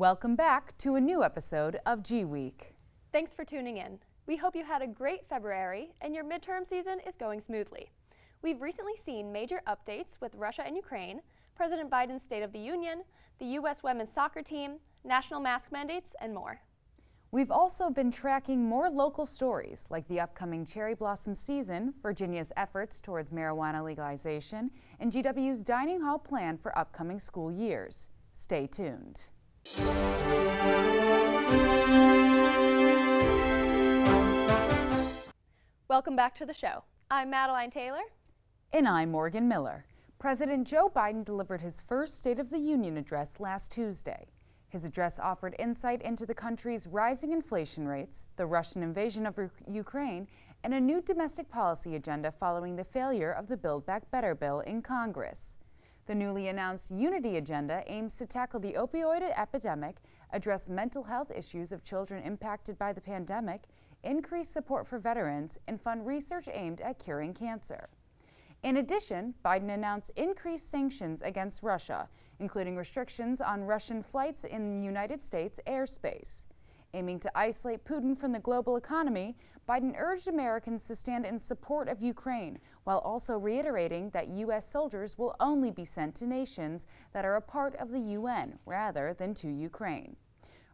Welcome back to a new episode of Gweek. Thanks for tuning in. We hope you had a great February and your midterm season is going smoothly. We've recently seen major updates with Russia and Ukraine, President Biden's State of the Union, the U.S. women's soccer team, national mask mandates, and more. We've also been tracking more local stories like the upcoming cherry blossom season, Virginia's efforts towards marijuana legalization, and GW's dining hall plan for upcoming school years. Stay tuned. Welcome back to the show. I'm Madeline Taylor. And I'm Morgan Miller. President Joe Biden delivered his first State of the Union address last Tuesday. His address offered insight into the country's rising inflation rates, the Russian invasion of Ukraine, and a new domestic policy agenda following the failure of the Build Back Better bill in Congress. The newly announced Unity Agenda aims to tackle the opioid epidemic, address mental health issues of children impacted by the pandemic, increase support for veterans, and fund research aimed at curing cancer. In addition, Biden announced increased sanctions against Russia, including restrictions on Russian flights in United States airspace. Aiming to isolate Putin from the global economy, Biden urged Americans to stand in support of Ukraine, while also reiterating that U.S. soldiers will only be sent to nations that are a part of the UN rather than to Ukraine.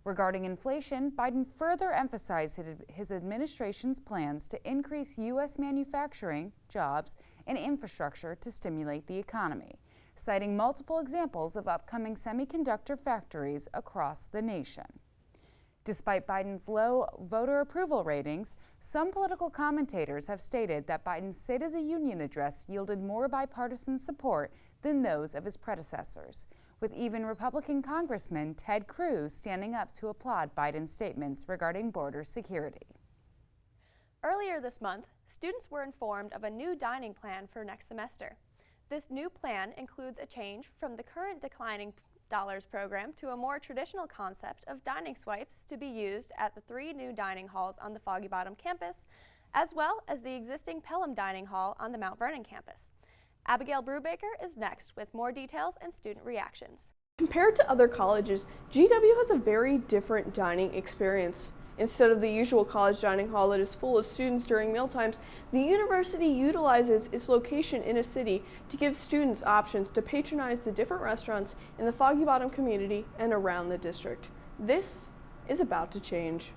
Regarding inflation, Biden further emphasized his administration's plans to increase U.S. manufacturing, jobs, and infrastructure to stimulate the economy, citing multiple examples of upcoming semiconductor factories across the nation. Despite Biden's low voter approval ratings, some political commentators have stated that Biden's State of the Union address yielded more bipartisan support than those of his predecessors, with even Republican Congressman Ted Cruz standing up to applaud Biden's statements regarding border security. Earlier this month, students were informed of a new dining plan for next semester. This new plan includes a change from the current declining dollars program to a more traditional concept of dining swipes to be used at the 3 new dining halls on the Foggy Bottom campus, as well as the existing Pelham Dining Hall on the Mount Vernon campus. Abigail Brubaker is next with more details and student reactions. Compared to other colleges, GW has a very different dining experience. Instead of the usual college dining hall that is full of students during mealtimes, the university utilizes its location in a city to give students options to patronize the different restaurants in the Foggy Bottom community and around the district. This is about to change.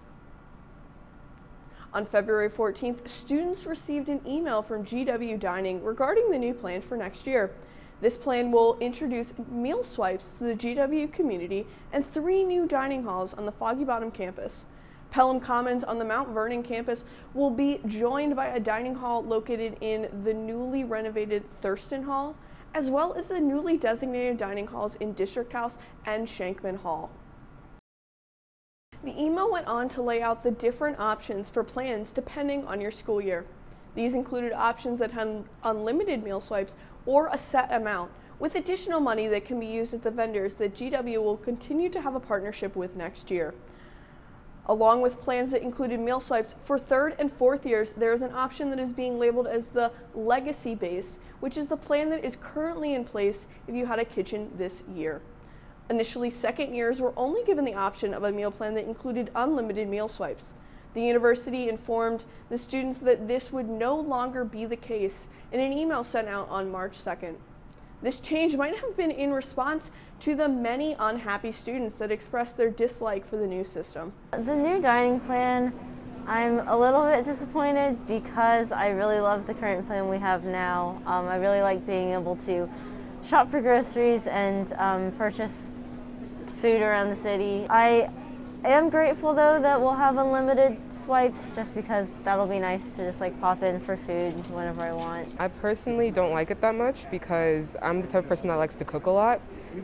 On February 14th, students received an email from GW Dining regarding the new plan for next year. This plan will introduce meal swipes to the GW community and 3 new dining halls on the Foggy Bottom campus. Pelham Commons on the Mount Vernon campus will be joined by a dining hall located in the newly renovated Thurston Hall, as well as the newly designated dining halls in District House and Shankman Hall. The email went on to lay out the different options for plans depending on your school year. These included options that had unlimited meal swipes or a set amount, with additional money that can be used at the vendors that GW will continue to have a partnership with next year. Along with plans that included meal swipes, for 3rd and 4th years, there is an option that is being labeled as the Legacy Base, which is the plan that is currently in place if you had a kitchen this year. Initially, 2nd years were only given the option of a meal plan that included unlimited meal swipes. The university informed the students that this would no longer be the case in an email sent out on March 2nd. This change might have been in response to the many unhappy students that expressed their dislike for the new system. The new dining plan, I'm a little bit disappointed because I really love the current plan we have now. I really like being able to shop for groceries and purchase food around the city. I am grateful though that we'll have unlimited swipes just because that'll be nice to just like pop in for food whenever I want. I personally don't like it that much because I'm the type of person that likes to cook a lot,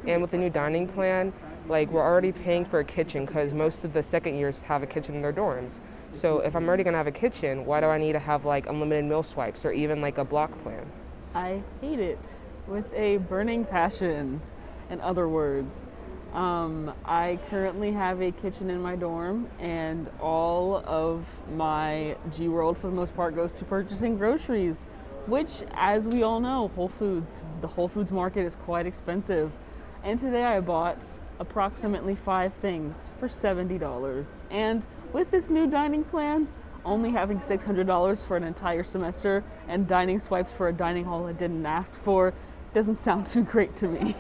and with the new dining plan, like we're already paying for a kitchen because most of the 2nd years have a kitchen in their dorms. So if I'm already gonna have a kitchen, why do I need to have like unlimited meal swipes or even like a block plan? I hate it with a burning passion, in other words. I currently have a kitchen in my dorm, and all of my G World for the most part goes to purchasing groceries, which, as we all know, the Whole Foods market is quite expensive. And today I bought approximately 5 things for $70. And with this new dining plan, only having $600 for an entire semester and dining swipes for a dining hall I didn't ask for doesn't sound too great to me.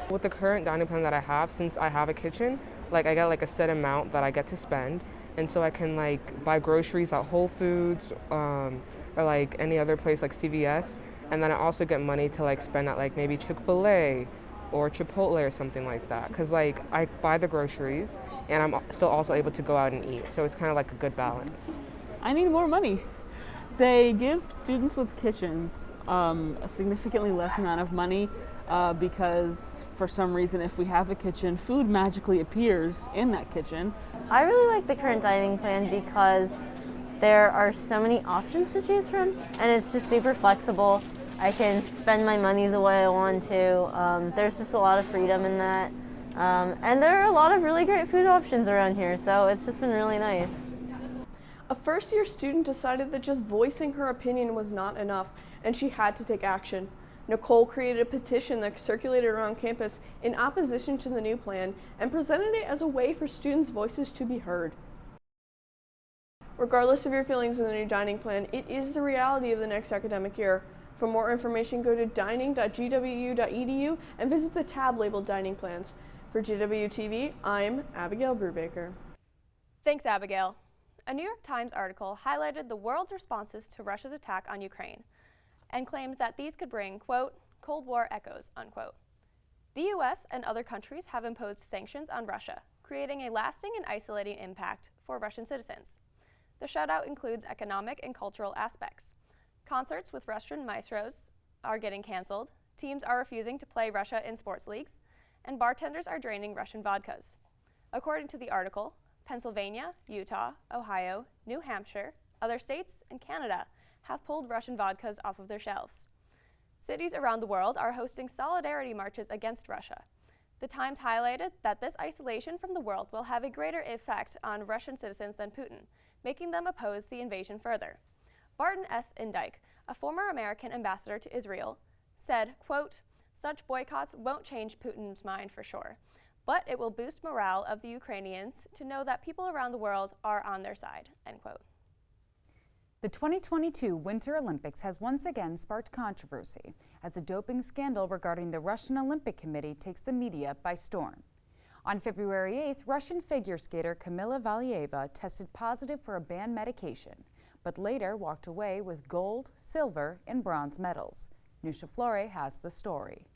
With the current dining plan that I have, since I have a kitchen, like I get like a set amount that I get to spend, and so I can like buy groceries at Whole Foods or like any other place like CVS, and then I also get money to like spend at like maybe Chick-fil-A or Chipotle or something like that, because like I buy the groceries and I'm still also able to go out and eat, so it's kind of like a good balance. I need more money. They give students with kitchens a significantly less amount of money because for some reason, if we have a kitchen, food magically appears in that kitchen. I really like the current dining plan because there are so many options to choose from, and it's just super flexible. I can spend my money the way I want to. There's just a lot of freedom in that. And there are a lot of really great food options around here, so it's just been really nice. A first-year student decided that just voicing her opinion was not enough, and she had to take action. Nicole created a petition that circulated around campus in opposition to the new plan and presented it as a way for students' voices to be heard. Regardless of your feelings on the new dining plan, it is the reality of the next academic year. For more information, go to dining.gwu.edu and visit the tab labeled Dining Plans. For GW-TV, I'm Abigail Brubaker. Thanks, Abigail. A New York Times article highlighted the world's responses to Russia's attack on Ukraine and claimed that these could bring, quote, Cold War echoes, unquote. The U.S. and other countries have imposed sanctions on Russia, creating a lasting and isolating impact for Russian citizens. The shutout includes economic and cultural aspects. Concerts with Russian maestros are getting canceled, teams are refusing to play Russia in sports leagues, and bartenders are draining Russian vodkas. According to the article, Pennsylvania, Utah, Ohio, New Hampshire, other states, and Canada have pulled Russian vodkas off of their shelves. Cities around the world are hosting solidarity marches against Russia. The Times highlighted that this isolation from the world will have a greater effect on Russian citizens than Putin, making them oppose the invasion further. Barton S. Indike, a former American ambassador to Israel, said, quote, such boycotts won't change Putin's mind for sure, but it will boost morale of the Ukrainians to know that people around the world are on their side, end quote. The 2022 Winter Olympics has once again sparked controversy as a doping scandal regarding the Russian Olympic Committee takes the media by storm. On February 8th, Russian figure skater Kamila Valieva tested positive for a banned medication, but later walked away with gold, silver, and bronze medals. Nusha Flore has the story.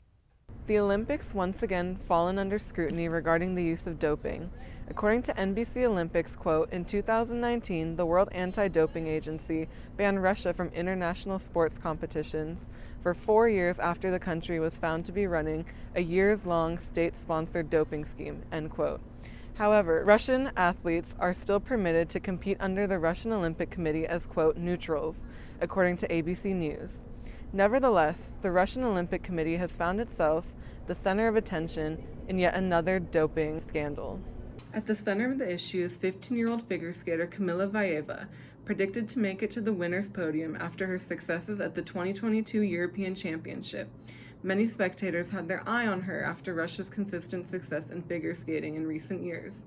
The Olympics once again fallen under scrutiny regarding the use of doping. According to NBC Olympics, quote, in 2019, the World Anti-Doping Agency banned Russia from international sports competitions for 4 years after the country was found to be running a years-long state-sponsored doping scheme, end quote. However, Russian athletes are still permitted to compete under the Russian Olympic Committee as, quote, neutrals, according to ABC News. Nevertheless, the Russian Olympic Committee has found itself the center of attention in yet another doping scandal. At the center of the issue is 15-year-old figure skater Kamila Valieva, predicted to make it to the winner's podium after her successes at the 2022 European Championship. Many spectators had their eye on her after Russia's consistent success in figure skating in recent years.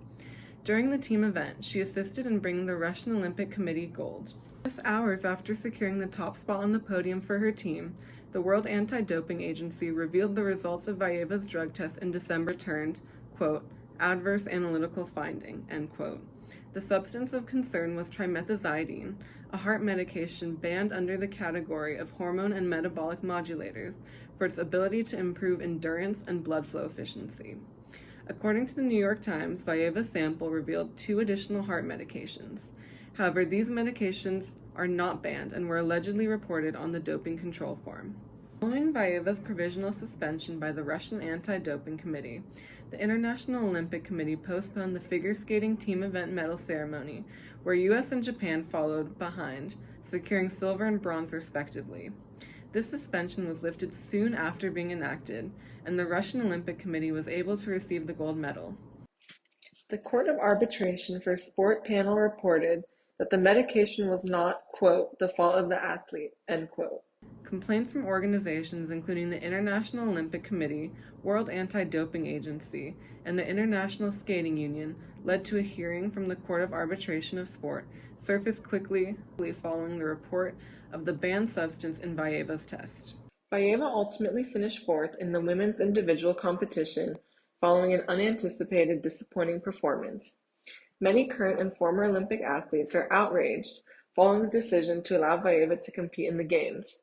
During the team event, she assisted in bringing the Russian Olympic Committee gold. Just hours after securing the top spot on the podium for her team, the World Anti-Doping Agency revealed the results of Valieva's drug test in December turned, quote, adverse analytical finding, end quote. The substance of concern was trimethazidine, a heart medication banned under the category of hormone and metabolic modulators for its ability to improve endurance and blood flow efficiency. According to the New York Times, Valieva's sample revealed 2 additional heart medications. However, these medications are not banned and were allegedly reported on the doping control form. Following Valieva's provisional suspension by the Russian Anti-Doping Committee, the International Olympic Committee postponed the figure skating team event medal ceremony, where US and Japan followed behind, securing silver and bronze respectively. This suspension was lifted soon after being enacted, and the Russian Olympic Committee was able to receive the gold medal. The Court of Arbitration for Sport panel reported that the medication was not, quote, the fault of the athlete, end quote. Complaints from organizations including the International Olympic Committee, World Anti-Doping Agency, and the International Skating Union led to a hearing from the Court of Arbitration of Sport, surfaced quickly following the report of the banned substance in Vaeva's test. Vaeva ultimately finished fourth in the women's individual competition following an unanticipated disappointing performance. Many current and former Olympic athletes are outraged following the decision to allow Vaeva to compete in the Games.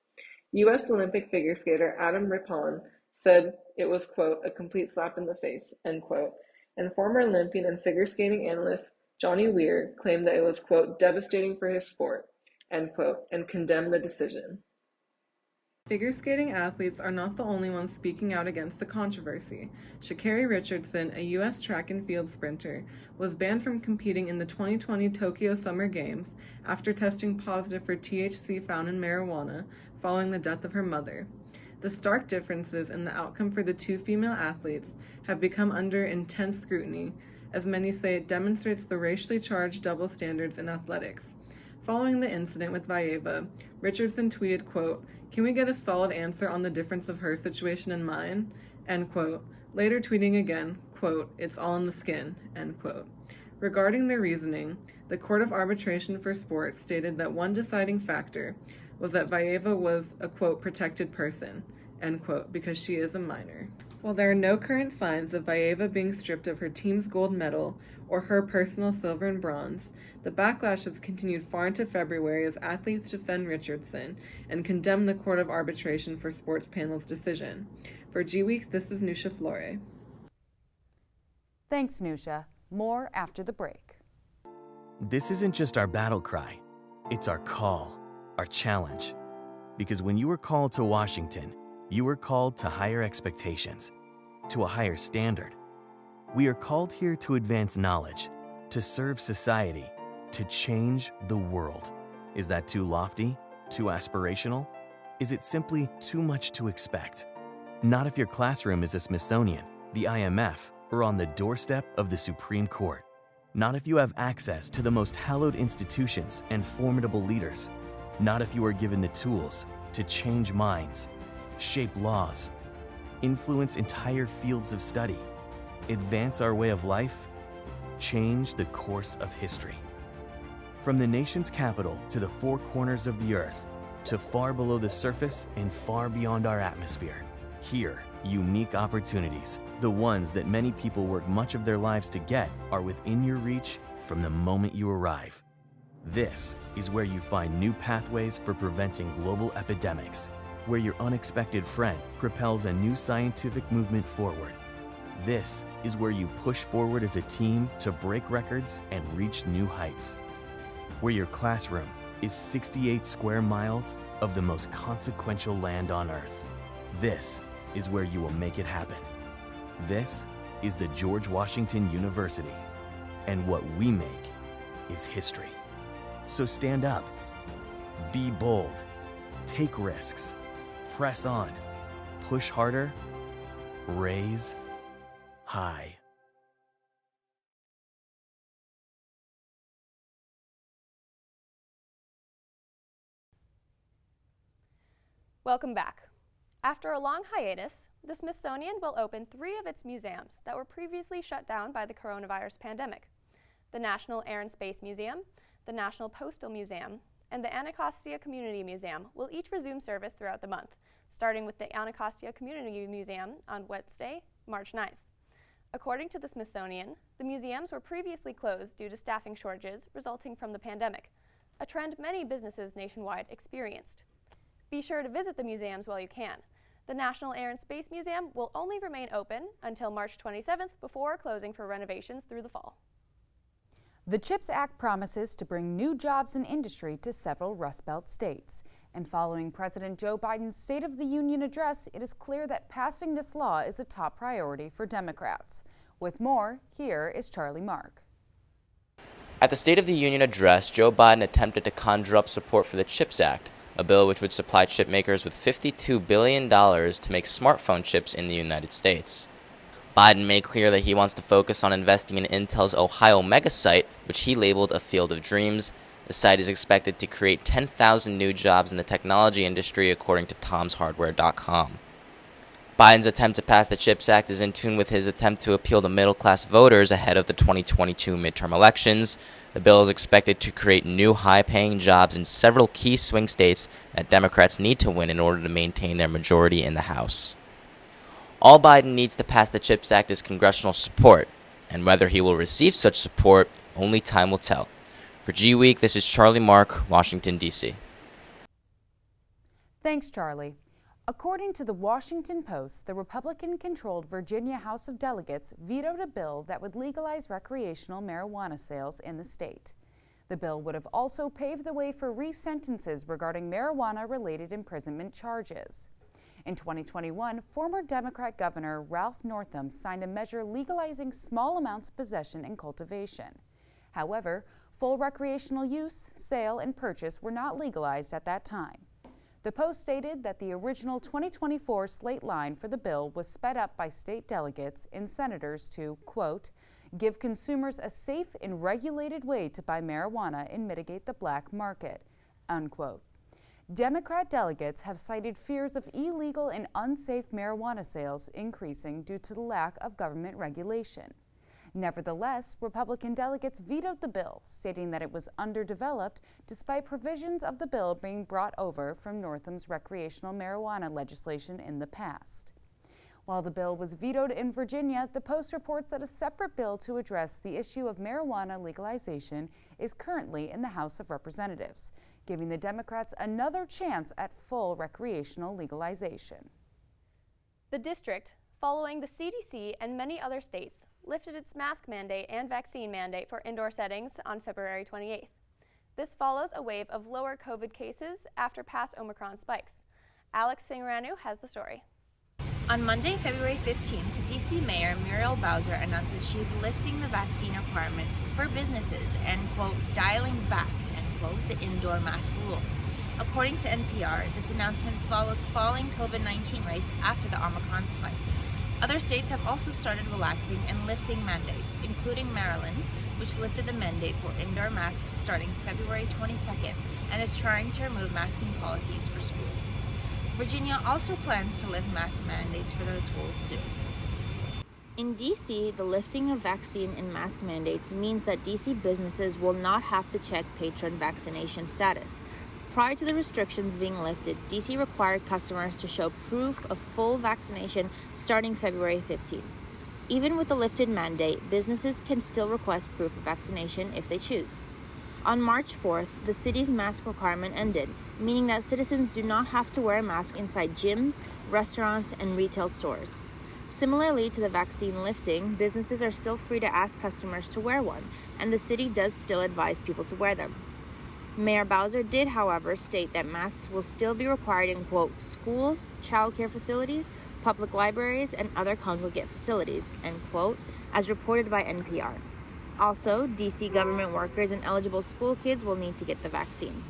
U.S. Olympic figure skater Adam Rippon said it was, quote, a complete slap in the face, end quote, and former Olympian and figure skating analyst Johnny Weir claimed that it was, quote, devastating for his sport, end quote, and condemned the decision. Figure skating athletes are not the only ones speaking out against the controversy. Sha'Carri Richardson, a U.S. track and field sprinter, was banned from competing in the 2020 Tokyo Summer Games after testing positive for THC found in marijuana following the death of her mother. The stark differences in the outcome for the two female athletes have become under intense scrutiny, as many say it demonstrates the racially charged double standards in athletics. Following the incident with Vaeva, Richardson tweeted, quote, "Can we get a solid answer on the difference of her situation and mine?" End quote. Later tweeting again, quote, "It's all in the skin," end quote. Regarding their reasoning, the Court of Arbitration for Sport stated that one deciding factor was that Vaeva was a, quote, protected person, end quote, because she is a minor. While there are no current signs of Vaeva being stripped of her team's gold medal or her personal silver and bronze, the backlash has continued far into February as athletes defend Richardson and condemn the Court of Arbitration for Sports panel's decision. For Gweek, this is Nusha Flore. Thanks, Nusha. More after the break. This isn't just our battle cry, it's our call, our challenge. Because when you were called to Washington, you were called to higher expectations, to a higher standard. We are called here to advance knowledge, to serve society, to change the world. Is that too lofty? Too aspirational? Is it simply too much to expect? Not if your classroom is a Smithsonian, the IMF, or on the doorstep of the Supreme Court. Not if you have access to the most hallowed institutions and formidable leaders. Not if you are given the tools to change minds, shape laws, influence entire fields of study, advance our way of life, change the course of history. From the nation's capital to the four corners of the earth, to far below the surface and far beyond our atmosphere. Here, unique opportunities, the ones that many people work much of their lives to get, are within your reach from the moment you arrive. This is where you find new pathways for preventing global epidemics, where your unexpected friend propels a new scientific movement forward. This is where you push forward as a team to break records and reach new heights. Where your classroom is 68 square miles of the most consequential land on Earth. This is where you will make it happen. This is the George Washington University, and what we make is history. So stand up, be bold, take risks, press on, push harder, raise high. Welcome back. After a long hiatus, the Smithsonian will open 3 of its museums that were previously shut down by the coronavirus pandemic: the National Air and Space Museum, the National Postal Museum, and the Anacostia Community Museum will each resume service throughout the month, starting with the Anacostia Community Museum on Wednesday, March 9th. According to the Smithsonian, the museums were previously closed due to staffing shortages resulting from the pandemic, a trend many businesses nationwide experienced. Be sure to visit the museums while you can. The National Air and Space Museum will only remain open until March 27th before closing for renovations through the fall. The CHIPS Act promises to bring new jobs and industry to several Rust Belt states. And following President Joe Biden's State of the Union address, it is clear that passing this law is a top priority for Democrats. With more, here is Charlie Mark. At the State of the Union address, Joe Biden attempted to conjure up support for the CHIPS Act, a bill which would supply chip makers with $52 billion to make smartphone chips in the United States. Biden made clear that he wants to focus on investing in Intel's Ohio megasite, which he labeled a field of dreams, The site is expected to create 10,000 new jobs in the technology industry, according to tomshardware.com. Biden's attempt to pass the CHIPS Act is in tune with his attempt to appeal to middle-class voters ahead of the 2022 midterm elections. The bill is expected to create new high-paying jobs in several key swing states that Democrats need to win in order to maintain their majority in the House. All Biden needs to pass the CHIPS Act is congressional support, and whether he will receive such support, only time will tell. For Gweek, this is Charlie Mark, Washington, D.C. Thanks, Charlie. According to the Washington Post, the Republican-controlled Virginia House of Delegates vetoed a bill that would legalize recreational marijuana sales in the state. The bill would have also paved the way for resentences regarding marijuana-related imprisonment charges. In 2021, former Democrat Governor Ralph Northam signed a measure legalizing small amounts of possession and cultivation. However, full recreational use, sale, and purchase were not legalized at that time. The Post stated that the original 2024 slate line for the bill was sped up by state delegates and senators to, quote, give consumers a safe and regulated way to buy marijuana and mitigate the black market, unquote. Democrat delegates have cited fears of illegal and unsafe marijuana sales increasing due to the lack of government regulation. Nevertheless, Republican delegates vetoed the bill, stating that it was underdeveloped despite provisions of the bill being brought over from Northam's recreational marijuana legislation in the past. While the bill was vetoed in Virginia, the Post reports that a separate bill to address the issue of marijuana legalization is currently in the House of Representatives, giving the Democrats another chance at full recreational legalization. The district, following the CDC and many other states, lifted its mask mandate and vaccine mandate for indoor settings on February 28th. This follows a wave of lower COVID cases after past Omicron spikes. Alex Singranu has the story. On Monday, February 15th, D.C. Mayor Muriel Bowser announced that she is lifting the vaccine requirement for businesses and, quote, dialing back, end quote, the indoor mask rules. According to NPR, this announcement follows falling COVID-19 rates after the Omicron spike. Other states have also started relaxing and lifting mandates, including Maryland, which lifted the mandate for indoor masks starting February 22nd and is trying to remove masking policies for schools. Virginia also plans to lift mask mandates for their schools soon. In D.C., the lifting of vaccine and mask mandates means that D.C. businesses will not have to check patron vaccination status. Prior to the restrictions being lifted, D.C. required customers to show proof of full vaccination starting February 15th. Even with the lifted mandate, businesses can still request proof of vaccination if they choose. On March 4th, the city's mask requirement ended, meaning that citizens do not have to wear a mask inside gyms, restaurants, and retail stores. Similarly to the vaccine lifting, businesses are still free to ask customers to wear one, and the city does still advise people to wear them. Mayor Bowser did, however, state that masks will still be required in, quote, schools, childcare facilities, public libraries, and other congregate facilities, end quote, as reported by NPR. Also, D.C. government workers and eligible school kids will need to get the vaccine.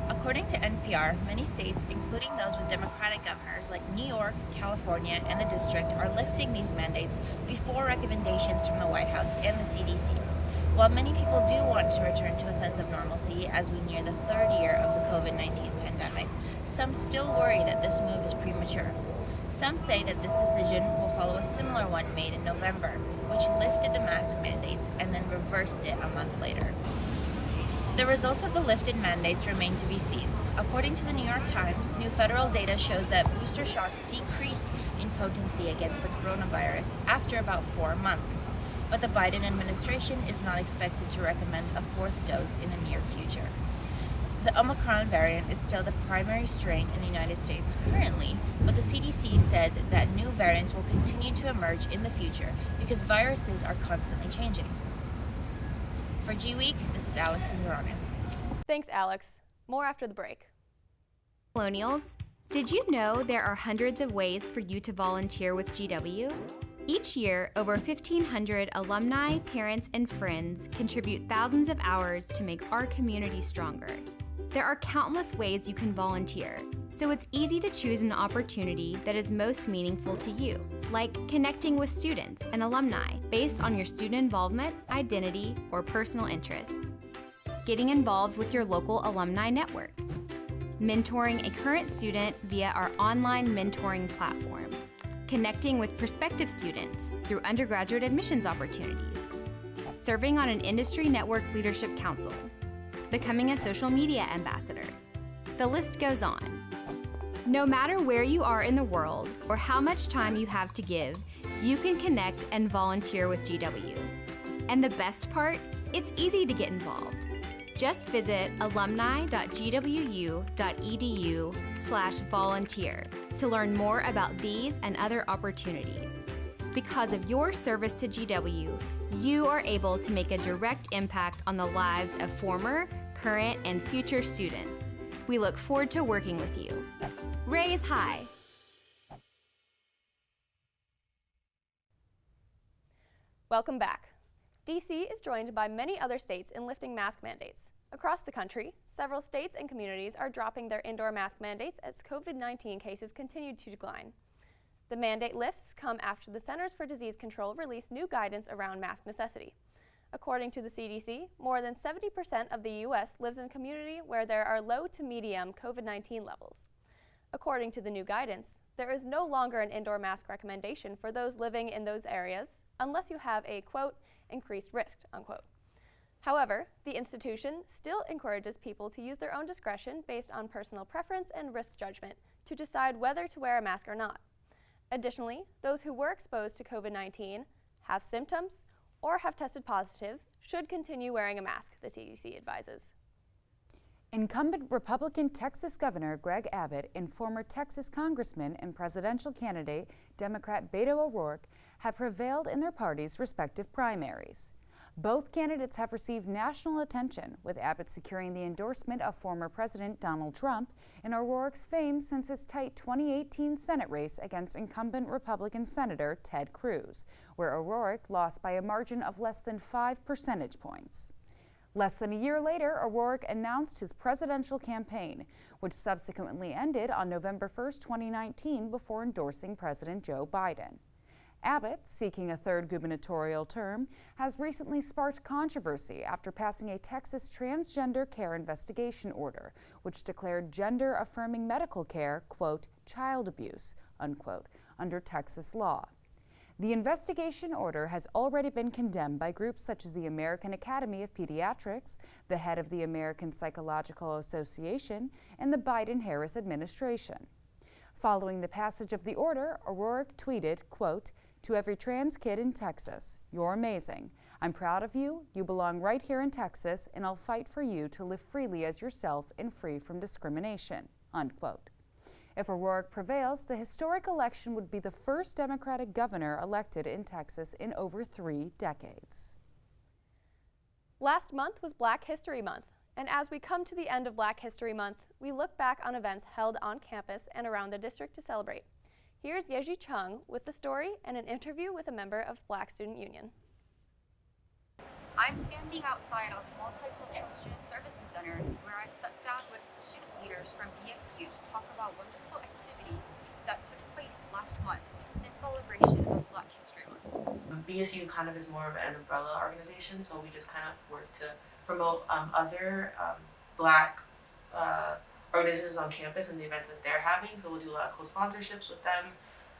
According to NPR, many states, including those with Democratic governors like New York, California, and the district, are lifting these mandates before recommendations from the White House and the CDC. While many people do want to return to a sense of normalcy as we near the third year of the COVID-19 pandemic, some still worry that this move is premature. Some say that this decision will follow a similar one made in November, which lifted the mask mandates and then reversed it a month later. The results of the lifted mandates remain to be seen. According to the New York Times, new federal data shows that booster shots decrease in potency against the coronavirus after about 4 months. But the Biden administration is not expected to recommend a fourth dose in the near future. The Omicron variant is still the primary strain in the United States currently, but the CDC said that new variants will continue to emerge in the future because viruses are constantly changing. For Gweek, this is Alex Singranu. Thanks, Alex. More after the break. Colonials, did you know there are hundreds of ways for you to volunteer with GW? Each year, over 1,500 alumni, parents, and friends contribute thousands of hours to make our community stronger. There are countless ways you can volunteer, so it's easy to choose an opportunity that is most meaningful to you, like connecting with students and alumni based on your student involvement, identity, or personal interests. getting involved with your local alumni network, mentoring a current student via our online mentoring platform, connecting with prospective students through undergraduate admissions opportunities, serving on an industry network leadership council, becoming a social media ambassador. The list goes on. No matter where you are in the world or how much time you have to give, you can connect and volunteer with GW. And the best part, it's easy to get involved. Just visit alumni.gwu.edu/volunteer to learn more about these and other opportunities. Because of your service to GW, you are able to make a direct impact on the lives of former, current, and future students. We look forward to working with you. Raise high. Welcome back. DC is joined by many other states in lifting mask mandates. Across the country, several states and communities are dropping their indoor mask mandates as COVID-19 cases continue to decline. The mandate lifts come after the Centers for Disease Control released new guidance around mask necessity. According to the CDC, more than 70% of the U.S. lives in a community where there are low to medium COVID-19 levels. According to the new guidance, there is no longer an indoor mask recommendation for those living in those areas unless you have a, quote, increased risk, unquote. However, the institution still encourages people to use their own discretion based on personal preference and risk judgment to decide whether to wear a mask or not. Additionally, those who were exposed to COVID-19, have symptoms, or have tested positive should continue wearing a mask, the CDC advises. Incumbent Republican Texas Governor Greg Abbott and former Texas Congressman and presidential candidate Democrat Beto O'Rourke have prevailed in their parties' respective primaries. Both candidates have received national attention, with Abbott securing the endorsement of former President Donald Trump and O'Rourke's fame since his tight 2018 Senate race against incumbent Republican Senator Ted Cruz, where O'Rourke lost by a margin of less than 5 percentage points. Less than a year later, O'Rourke announced his presidential campaign, which subsequently ended on November 1, 2019, before endorsing President Joe Biden. Abbott, seeking a third gubernatorial term, has recently sparked controversy after passing a Texas transgender care investigation order, which declared gender-affirming medical care, quote, child abuse, unquote, under Texas law. The investigation order has already been condemned by groups such as the American Academy of Pediatrics, the head of the American Psychological Association, and the Biden-Harris administration. Following the passage of the order, O'Rourke tweeted, quote, to every trans kid in Texas, you're amazing. I'm proud of you. You belong right here in Texas, and I'll fight for you to live freely as yourself and free from discrimination, unquote. If O'Rourke prevails, the historic election would be the first Democratic governor elected in Texas in over 3 decades. Last month was Black History Month, and as we come to the end of Black History Month, we look back on events held on campus and around the district to celebrate. Here's Yeji Chung with the story and an interview with a member of Black Student Union. I'm standing outside of Multicultural Student Services Center, where I sat down with student leaders from BSU to talk about wonderful activities that took place last month in celebration of Black History Month. BSU kind of is more of an umbrella organization, so we just kind of work to promote other Black organizations on campus and the events that they're having. So we'll do a lot of co-sponsorships with them,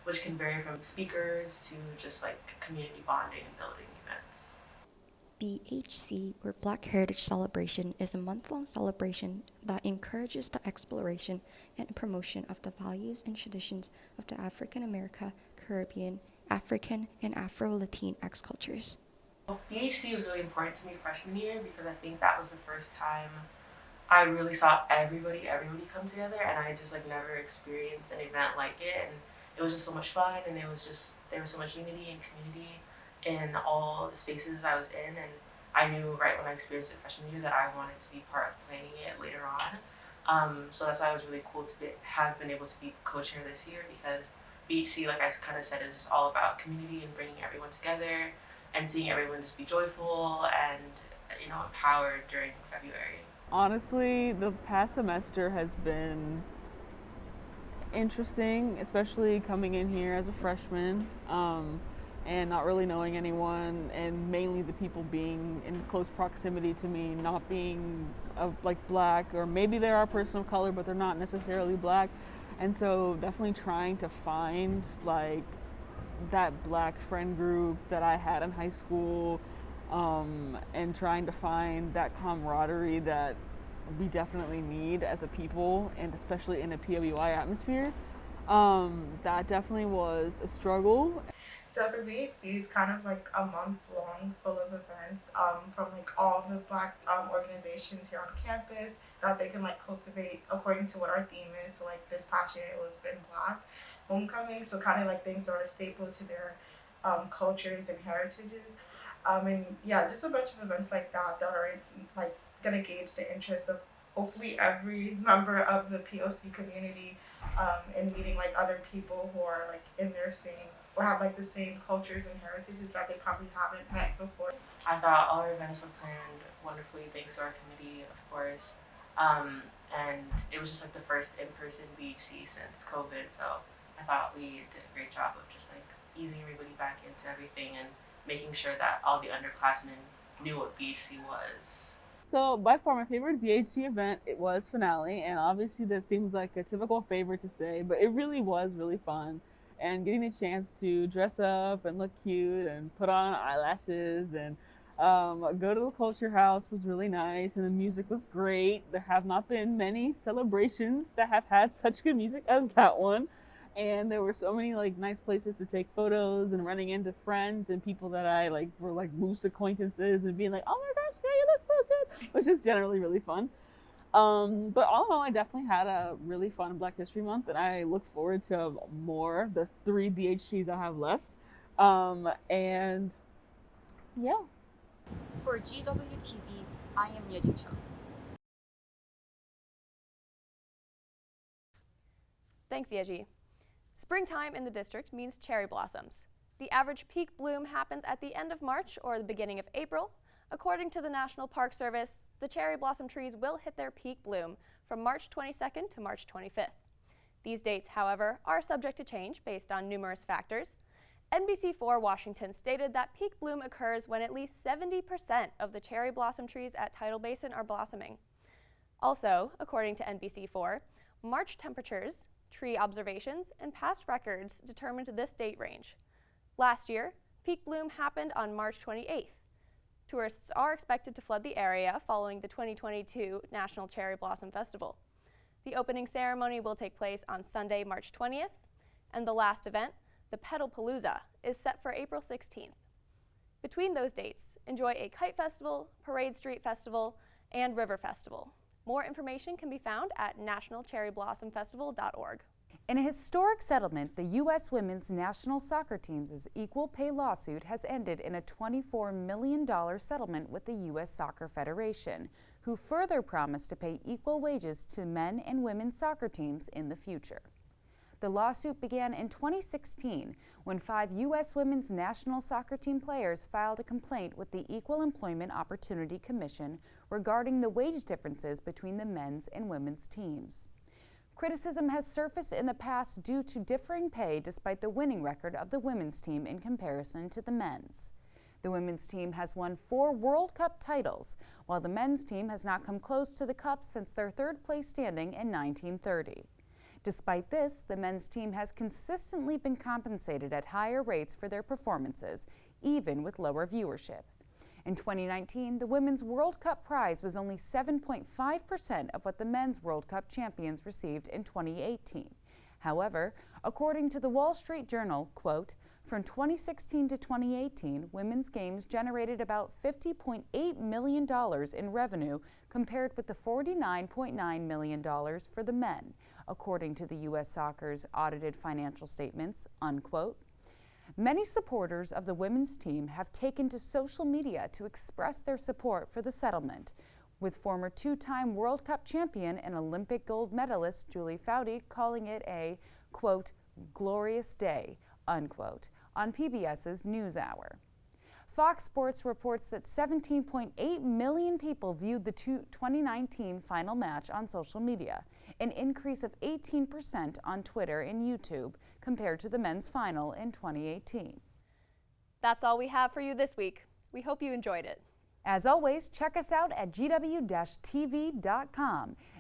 which can vary from speakers to just like community bonding and building events. BHC, or Black Heritage Celebration, is a month-long celebration that encourages the exploration and promotion of the values and traditions of the African American, Caribbean, African, and Afro-Latinx cultures. BHC was really important to me freshman year because I think that was the first time I really saw everybody come together, and I just like never experienced an event like it, and it was just so much fun, and it was just, there was so much unity and community in all the spaces I was in, and I knew right when I experienced it freshman year that I wanted to be part of planning it later on. So that's why it was really cool to have been able to be co-chair this year, because BHC, like I kind of said, is just all about community and bringing everyone together and seeing everyone just be joyful and, you know, empowered during February. Honestly, the past semester has been interesting, especially coming in here as a freshman. and not really knowing anyone, and mainly the people being in close proximity to me not being like black, or maybe they are a person of color but they're not necessarily black. And so definitely trying to find like that black friend group that I had in high school, and trying to find that camaraderie that we definitely need as a people, and especially in a PWI atmosphere. That definitely was a struggle. So for VHC, it's kind of like a month long full of events from like all the Black organizations here on campus that they can like cultivate according to what our theme is. So like this past year it was been Black homecoming, so kind of like things that are staple to their cultures and heritages. And yeah, just a bunch of events like that that are like gonna gauge the interest of hopefully every member of the POC community, and meeting like other people who are like in their same or have like the same cultures and heritages that they probably haven't met before. I thought all our events were planned wonderfully thanks to our committee, of course. And it was just like the first in-person BHC since COVID, so I thought we did a great job of just like easing everybody back into everything and making sure that all the underclassmen knew what BHC was. So by far my favorite BHC event, it was Finale, and obviously that seems like a typical favorite to say, but it really was really fun. And getting the chance to dress up and look cute and put on eyelashes and go to the Culture House was really nice, and the music was great. There have not been many celebrations that have had such good music as that one. And there were so many like nice places to take photos, and running into friends and people that I like were like loose acquaintances, and being like, oh my gosh, girl, you look so good, which is generally really fun. But all in all, I definitely had a really fun Black History Month, and I look forward to more, the 3 BHCs I have left. And yeah. For GWTV, I am Yejin Chung. Thanks, Yeji. Springtime in the district means cherry blossoms. The average peak bloom happens at the end of March or the beginning of April. According to the National Park Service, the cherry blossom trees will hit their peak bloom from March 22nd to March 25th. These dates, however, are subject to change based on numerous factors. NBC4 Washington stated that peak bloom occurs when at least 70% of the cherry blossom trees at Tidal Basin are blossoming. Also, according to NBC4, March temperatures, tree observations, and past records determined this date range. Last year, peak bloom happened on March 28th. Tourists are expected to flood the area following the 2022 National Cherry Blossom Festival. The opening ceremony will take place on Sunday, March 20th, and the last event, the Petalpalooza, is set for April 16th. Between those dates, enjoy a kite festival, parade street festival, and river festival. More information can be found at nationalcherryblossomfestival.org. In a historic settlement, the U.S. women's national soccer team's equal pay lawsuit has ended in a $24 million settlement with the U.S. Soccer Federation, who further promised to pay equal wages to men and women's soccer teams in the future. The lawsuit began in 2016 when 5 U.S. women's national soccer team players filed a complaint with the Equal Employment Opportunity Commission regarding the wage differences between the men's and women's teams. Criticism has surfaced in the past due to differing pay despite the winning record of the women's team in comparison to the men's. The women's team has won 4 World Cup titles, while the men's team has not come close to the cup since their third-place standing in 1930. Despite this, the men's team has consistently been compensated at higher rates for their performances, even with lower viewership. In 2019, the Women's World Cup prize was only 7.5% of what the men's World Cup champions received in 2018. However, according to the Wall Street Journal, quote, from 2016 to 2018, women's games generated about $50.8 million in revenue compared with the $49.9 million for the men, according to the U.S. Soccer's audited financial statements, unquote. Many supporters of the women's team have taken to social media to express their support for the settlement, with former 2-time World Cup champion and Olympic gold medalist Julie Foudy calling it a, quote, glorious day, unquote, on PBS's NewsHour. Fox Sports reports that 17.8 million people viewed the 2019 final match on social media, an increase of 18% on Twitter and YouTube compared to the men's final in 2018. That's all we have for you this week. We hope you enjoyed it. As always, check us out at gw-tv.com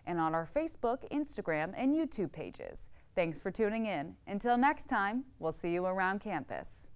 and on our Facebook, Instagram, and YouTube pages. Thanks for tuning in. Until next time, we'll see you around campus.